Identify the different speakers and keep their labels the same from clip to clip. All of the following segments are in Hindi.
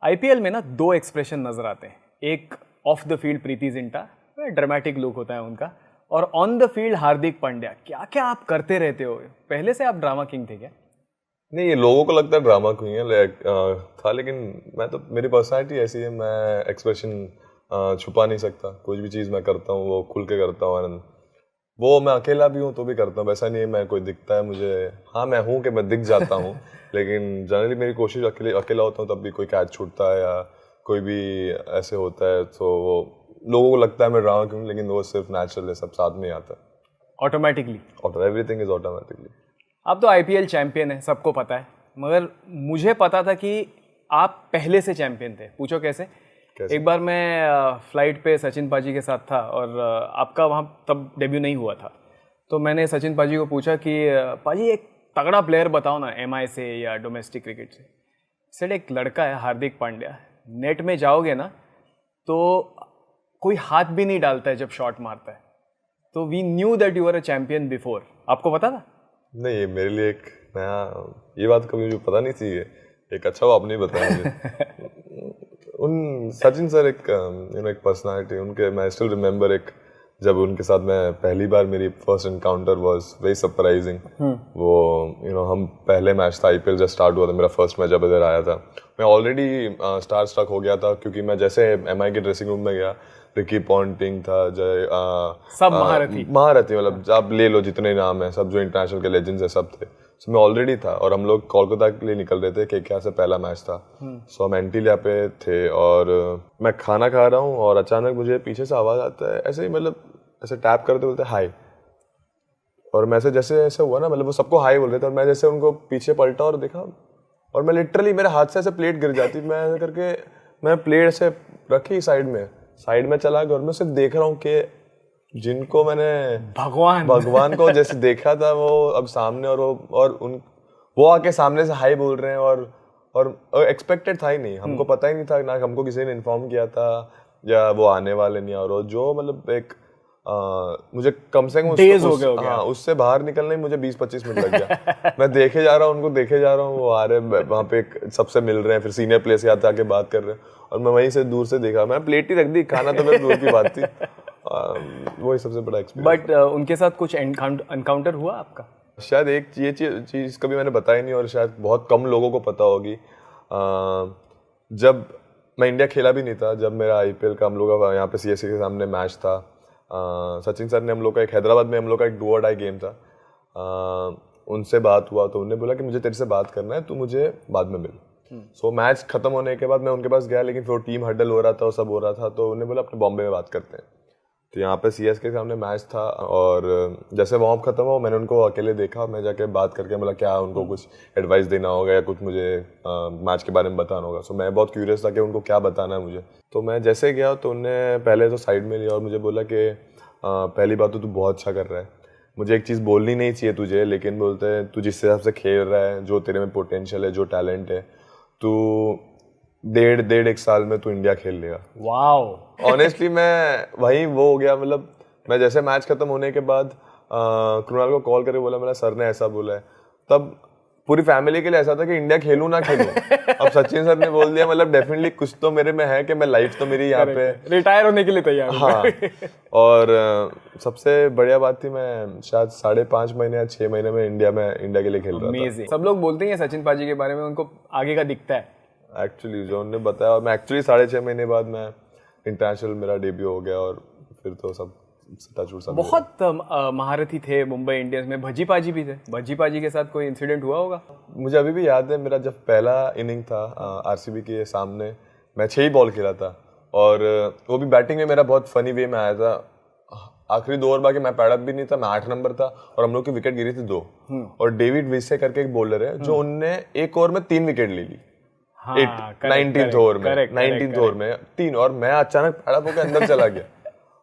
Speaker 1: आईपीएल में ना दो एक्सप्रेशन नजर आते हैं, एक of the field Preity Zinta, dramatic look होता है उनका, और on the field Hardik Pandya. क्या क्या आप करते रहते हो? पहले से आप ड्रामा किंग थे क्या?
Speaker 2: नहीं, ये लोगों को लगता है ड्रामा क्वीन है था, लेकिन मैं तो, मेरी पर्सनैलिटी ऐसी है, मैं एक्सप्रेशन छुपा नहीं सकता। कुछ भी चीज़ मैं करता हूँ वो खुल के करता हूँ, और वो मैं अकेला भी हूँ तो भी करता हूँ। वैसा नहीं है मैं कोई दिखता है मुझे, हाँ मैं हूँ कि मैं दिख जाता हूँ लेकिन जनरली मेरी कोशिश अकेला होता हूँ तब भी कोई कैच छूटता है या कोई भी ऐसे होता है तो वो लोगों को लगता है मैं ड्रामा क्यों, लेकिन वो सिर्फ नेचुरल है, सब साथ में आता है
Speaker 1: ऑटोमेटिकली।
Speaker 2: Everything is automatically.
Speaker 1: आप तो आईपीएल चैंपियन है, सबको पता है, मगर मुझे पता था कि आप पहले से चैंपियन थे। पूछो कैसे? एक बार मैं फ्लाइट पे सचिन पाजी के साथ था और आपका वहाँ तब डेब्यू नहीं हुआ था, तो मैंने सचिन पाजी को पूछा कि पाजी एक तगड़ा प्लेयर बताओ ना, एमआई से या डोमेस्टिक क्रिकेट से। सेड एक लड़का है हार्दिक पांड्या, नेट में जाओगे ना तो कोई हाथ भी नहीं डालता है जब शॉट मारता है। तो we knew that you are a champion before. आपको पता था? नहीं,
Speaker 2: ये मेरे लिए एक नया, ये बात कभी मुझे पता नहीं थी, एक अच्छा वो आपने बताया मुझे। उन सचिन सर एक एक पर्सनालिटी उनके, मैं स्टिल रिमेंबर एक, जब उनके साथ मैं पहली बार, मेरी first encounter was very surprising. वो हम पहले मैच था, आईपीएल जब स्टार्ट हुआ था, मेरा फर्स्ट मैच जब इधर आया था, मैं ऑलरेडी स्टार स्ट्रक हो गया था, क्योंकि मैं जैसे एमआई के ड्रेसिंग रूम में गया, रिकी पॉन्टिंग था, जय
Speaker 1: सब
Speaker 2: महारथी मतलब आप ले लो जितने नाम है, सब जो इंटरनेशनल के लेजेंड्स है सब थे। सो मैं ऑलरेडी था और हम लोग कोलकाता के लिए निकल रहे थे, केकेआर से पहला मैच था। सो हम एंटीलिया पे थे और मैं खाना खा रहा हूँ और अचानक मुझे पीछे से आवाज़ आता है, ऐसे ही मतलब ऐसे टैप करते बोलते हाई, और मैं जैसे ऐसे हुआ ना, मतलब वो सबको हाई बोल रहे थे और मैं जैसे उनको पीछे पलटा और देखा और मैं लिटरली मेरे हाथ से ऐसे प्लेट गिर जाती, मैं ऐसे करके मैं प्लेट ऐसे रखी साइड में चला गया और मैं सिर्फ देख रहा हूँ कि जिनको मैंने भगवान को जैसे देखा था वो अब सामने, और वो आके सामने से हाई बोल रहे हैं और एक्सपेक्टेड था ही नहीं, हमको पता ही नहीं था, ना हमको किसी ने इन्फॉर्म किया था या वो आने वाले नहीं। और जो मतलब एक मुझे कम से कम उससे बाहर निकलने में मुझे 20-25 मिनट लग गया। मैं देखे जा रहा हूँ उनको, वो आ रहे वहाँ पे सबसे मिल रहे हैं, फिर सीनियर प्लेयर से आके बात कर रहे हैं और मैं वहीं से दूर से देखा, मैं प्लेट ही रख दी, खाना तो मेरे दूर की बात थी। वही सबसे बड़ा एक्सपीरियंस।
Speaker 1: बट उनके साथ कुछ एनकाउंटर हुआ आपका?
Speaker 2: शायद एक ये चीज़ कभी मैंने बताई नहीं और शायद बहुत कम लोगों को पता होगी। जब मैं इंडिया खेला भी नहीं था, जब मेरा आईपीएल का हम लोग का यहाँ पे सीएसके के सामने मैच था, सचिन सर ने हम लोग का एक हैदराबाद में हम लोग का एक डू और डाई गेम था, उनसे बात हुआ तो उन्होंने बोला कि मुझे तेरे से बात करना है, तू मुझे बाद में मिल। सो मैच खत्म होने के बाद मैं उनके पास गया, लेकिन फिर टीम हडल हो रहा था और सब हो रहा था, तो उन्होंने बोला अपने बॉम्बे में बात करते हैं। तो यहाँ पे सीएसके के सामने मैच था और जैसे वार्म खत्म हुआ मैंने उनको अकेले देखा, मैं जाके बात करके बोला क्या उनको कुछ एडवाइस देना होगा या कुछ मुझे मैच के बारे में बताना होगा। सो मैं बहुत क्यूरियस था कि उनको क्या बताना है मुझे। तो मैं जैसे गया तो उन्होंने पहले तो साइड में लिया और मुझे बोला कि पहली बात तो तू बहुत अच्छा कर रहा है, मुझे एक चीज़ बोलनी नहीं चाहिए तुझे, लेकिन बोलते हैं तू जिस हिसाब से खेल रहा है, जो तेरे में पोटेंशियल है, जो टैलेंट है, तू डेढ़ एक साल में तू इंडिया खेल लेगा।
Speaker 1: वाओ।
Speaker 2: ऑनेस्टली मैं वही वो हो गया, मतलब मैं जैसे मैच खत्म होने के बाद कृणाल को कॉल करके बोला, मेरा सर ने ऐसा बोला है, तब पूरी फैमिली के लिए ऐसा था कि इंडिया खेलूं ना खेलूं। अब सचिन सर ने बोल दिया, मतलब डेफिनेटली कुछ तो मेरे में है कि मैं लाइफ तो मेरी यहाँ पे
Speaker 1: रिटायर होने के लिए तैयार हूं।
Speaker 2: हाँ। और सबसे बढ़िया बात थी, मैं शायद 5.5 महीने या 6 महीने में इंडिया के लिए खेल रहा था।
Speaker 1: सब लोग बोलते हैं सचिन पाजी के बारे में, उनको आगे का दिखता है
Speaker 2: एक्चुअली, जो उन्होंने बताया। मैं एक्चुअली 6.5 महीने बाद मैं इंटरनेशनल मेरा डेब्यू हो गया और फिर तो सब
Speaker 1: बहुत महारथी थे मुंबई इंडियंस में। भज्जी पाजी भी थे, भज्जी पाजी के साथ कोई इंसिडेंट हुआ होगा?
Speaker 2: मुझे अभी भी याद है, मेरा जब पहला इनिंग था आरसीबी के सामने, मैं 6 ही बॉल खेला था और वो भी बैटिंग में मेरा बहुत फनी वे में आया था। आखिरी 2 ओवर बाकी मैं पैड अप भी नहीं था, मैं 8 नंबर था और हम लोग की विकेट गिरी थी 2 और डेविड विसे करके एक बॉलर है जो उनने 1 ओवर में 3 विकेट ले ली। 19th ओवर में 3, और मैं अचानक पैड अप होकर अंदर चला गया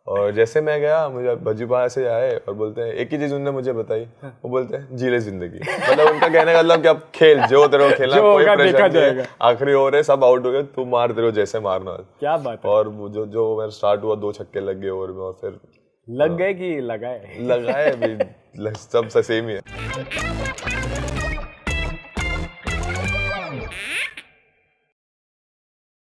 Speaker 2: और जैसे मैं गया, मुझे भज्जीपा से आए और बोलते हैं, एक ही चीज उन्होंने मुझे बताई, वो बोलते हैं जी ले जिंदगी। मतलब उनका कहने का मतलब कि अब खेल जो तेरे को खेलना, कोई प्रेशर नहीं, आखिरी ओवर है, सब आउट हो गए, तू मार तेरे को जैसे मारना।
Speaker 1: क्या बात है।
Speaker 2: और जो मेरा स्टार्ट हुआ, 2 छक्के लग गए ओवर में और फिर
Speaker 1: लग गए कि लगाए?
Speaker 2: लगाए भी, सब सेम ही है।